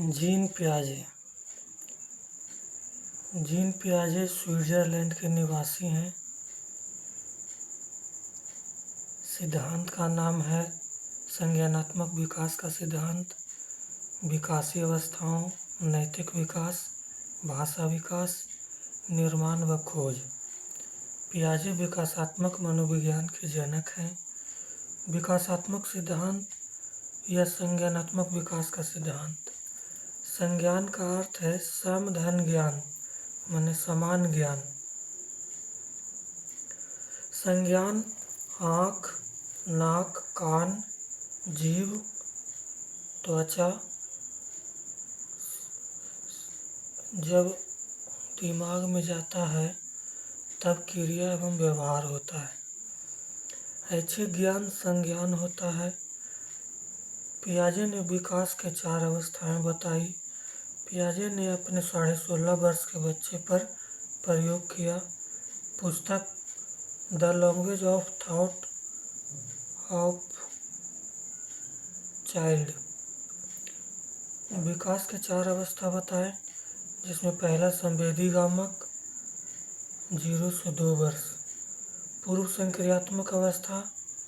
Gene पियाजे। Gene पियाजे Switzerland के निवासी हैं। सिद्धांत का नाम है संज्ञानात्मक विकास का सिद्धांत, विकासीय अवस्थाओं, नैतिक विकास, भाषा विकास, निर्माण व खोज। पियाजे विकासात्मक मनोविज्ञान के जनक हैं। विकासात्मक सिद्धांत या संज्ञानात्मक विकास का सिद्धांत। संज्ञान का अर्थ है समधन ज्ञान, माने समान ज्ञान। संज्ञान आँख, नाक, कान, जीभ, त्वचा जब दिमाग में जाता है तब क्रिया एवं व्यवहार होता है। ऐच्छिक ज्ञान संज्ञान होता है। पियाजे ने विकास के 4 अवस्थाएं बताई। पियाजे ने अपने 16.5 वर्ष के बच्चे पर प्रयोग किया। पुस्तक the language of thought of child. विकास के 4 अवस्था बताए, जिसमें पहला संवेदी गामक 0 से 2 वर्ष, पूर्व संक्रियात्मक अवस्था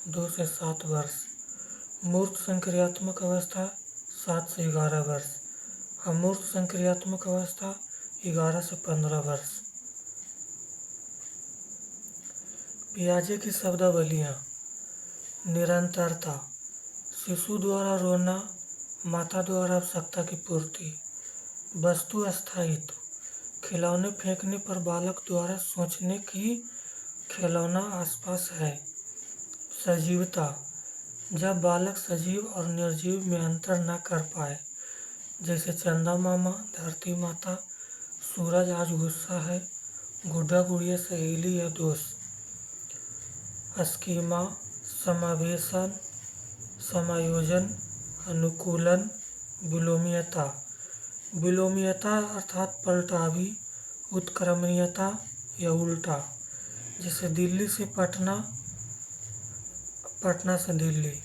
2 से 7 वर्ष, मूर्त संक्रियात्मक अवस्था 7 से 11 वर्ष, अमूर्त संक्रियात्मक अवस्था 11 से 15 वर्ष। पियाजे की शब्दावलियाँ। निरंतरता, शिशु द्वारा रोना, माता द्वारा आवश्यकता की पूर्ति। वस्तु स्थायित्व, खिलौने फेंकने पर बालक द्वारा सोचने की खिलौना आसपास है। सजीवता, जब बालक सजीव और निर्जीव में अंतर न कर पाए, जैसे चंदा मामा, धरती माता, सूरज आज गुस्सा है, गुड्डा गुड़िया सहेली या दोस्त। स्कीमा, समावेशन, समायोजन, अनुकूलन। विलोमीयता, विलोमीयता अर्थात पलटावी, उत्क्रमणीयता या उल्टा, जैसे दिल्ली से पटना, पटना से दिल्ली।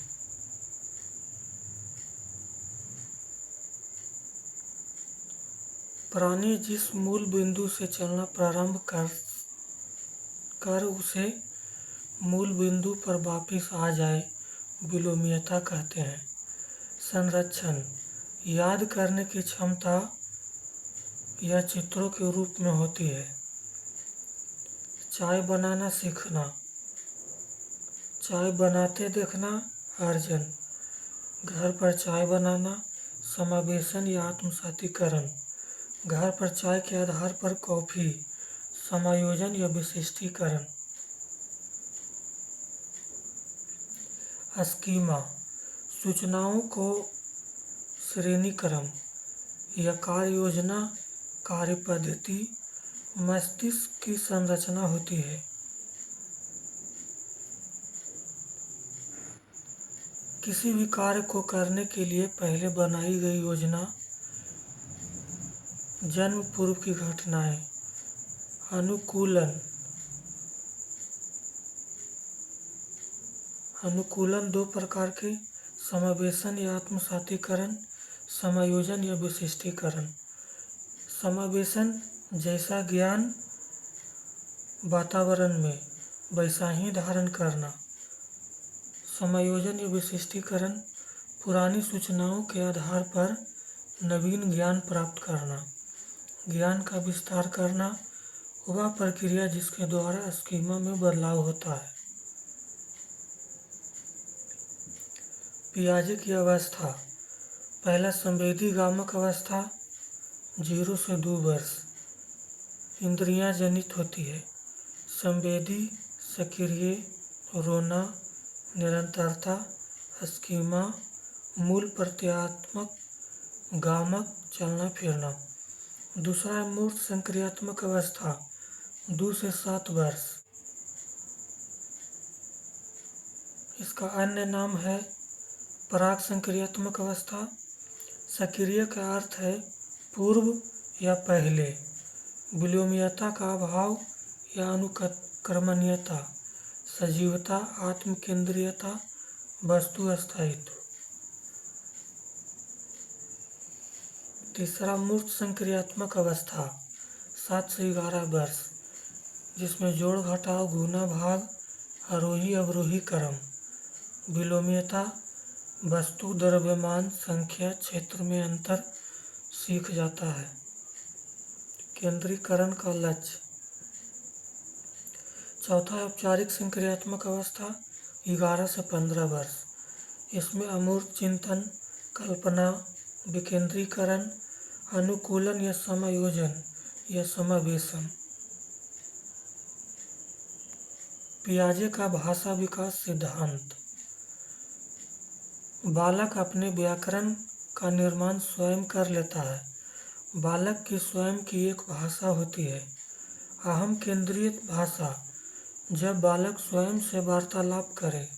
प्राणी जिस मूल बिंदु से चलना प्रारंभ कर उसे मूल बिंदु पर वापस आ जाए, विलोमीयता कहते हैं। संरक्षण, याद करने की क्षमता यह चित्रों के रूप में होती है। चाय बनाना सीखना, चाय बनाते देखना, अर्जन। घर पर चाय बनाना, समावेशन या आत्मसातीकरण। घर पर चाय के आधार पर कॉफी, समायोजन या विशिष्टीकरण। स्कीमा, सूचनाओं को श्रेणीक्रम या कार्य योजना, कार्य पद्धति, मस्तिष्क की संरचना होती है। किसी भी कार्य को करने के लिए पहले बनाई गई योजना, जन्म पूर्व की घटनाएं। अनुकूलन, अनुकूलन 2 प्रकार के, समावेशन या आत्मसातीकरण, समायोजन या विशिष्टीकरण। समावेशन, जैसा ज्ञान वातावरण में वैसा ही धारण करना। समायोजन या विशिष्टीकरण, पुरानी सूचनाओं के आधार पर नवीन ज्ञान प्राप्त करना। ज्ञान का विस्तार करना, वह प्रक्रिया जिसके द्वारा स्कीमा में बदलाव होता है। पियाजे की अवस्था। पहला संवेदी गामक अवस्था 0 से 2 वर्ष, इंद्रियां जनित होती है। संवेदी, सक्रिय, रोना, निरंतरता, स्कीमा, मूल प्रत्ययात्मक गामक, चलना फिरना। दूसरा है मूर्त संक्रियात्मक अवस्था 2 से 7 वर्ष। इसका अन्य नाम है प्राक संक्रियात्मक अवस्था। सक्रिय का अर्थ है पूर्व या पहले। विलोमीयता का अभाव या अनुक्रमणीयता। सजीवता, आत्म केंद्रीयता, वस्तु स्थायित्व। तीसरा मूर्त संक्रियात्मक अवस्था 7 से 11 वर्ष, जिसमें जोड़ घटाव गुना भाग आरोही अवरोही क्रम, विलोम्यता, वस्तु द्रव्यमान संख्या क्षेत्र में अंतर सीख जाता है। केंद्रीकरण का लक्ष्य। चौथा औपचारिक संक्रियात्मक अवस्था 11 से 15 वर्ष, इसमें अमूर्त चिंतन, कल्पना, विकेंद्रीकरण, अनुकूलन या समायोजन या समावेशन। पियाजे का भाषा विकास सिद्धांत। बालक अपने व्याकरण का निर्माण स्वयं कर लेता है। बालक की स्वयं की एक भाषा होती है, अहम केंद्रित भाषा, जब बालक स्वयं से वार्तालाप करे।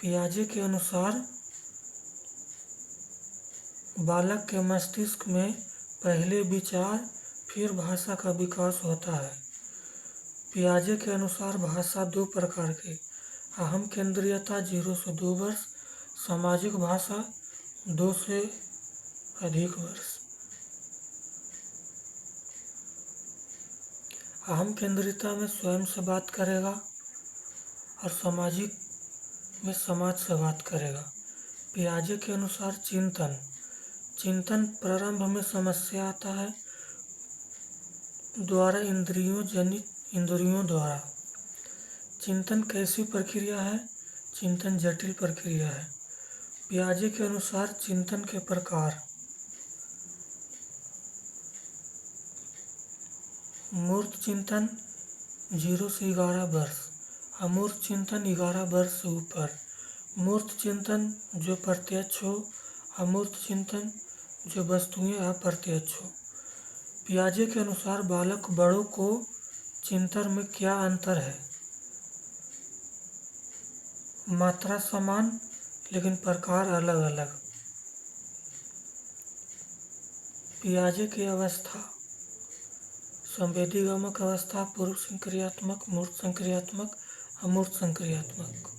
पियाजे के अनुसार बालक के मस्तिष्क में पहले विचार फिर भाषा का विकास होता है। पियाजे के अनुसार भाषा दो प्रकार की, अहम केंद्रीयता 0 से 2 वर्ष, सामाजिक भाषा 2 से अधिक वर्ष। अहम केंद्रीयता में स्वयं से बात करेगा और सामाजिक में समाज से बात करेगा। पियाजे के अनुसार चिंतन प्रारंभ में समस्या आता है द्वारा इंद्रियों द्वारा। चिंतन कैसी प्रक्रिया है? चिंतन जटिल प्रक्रिया है। पियाजे के अनुसार चिंतन के प्रकार। मूर्त चिंतन 0 से 11 वर्ष, अमूर्त चिंतन 11 वर्ष से ऊपर। मूर्त चिंतन जो प्रत्यक्ष हो, अमूर्त चिंतन जो वस्तुएं अप्रत्यक्ष हो। पियाजे के अनुसार बालक बड़ों को चिंतन में क्या अंतर है? मात्रा समान लेकिन प्रकार अलग अलग। पियाजे की अवस्था। संवेदीगमक अवस्था, पूर्व संक्रियात्मक, मूर्त संक्रियात्मक, अमूर्त संक्रियात्मक।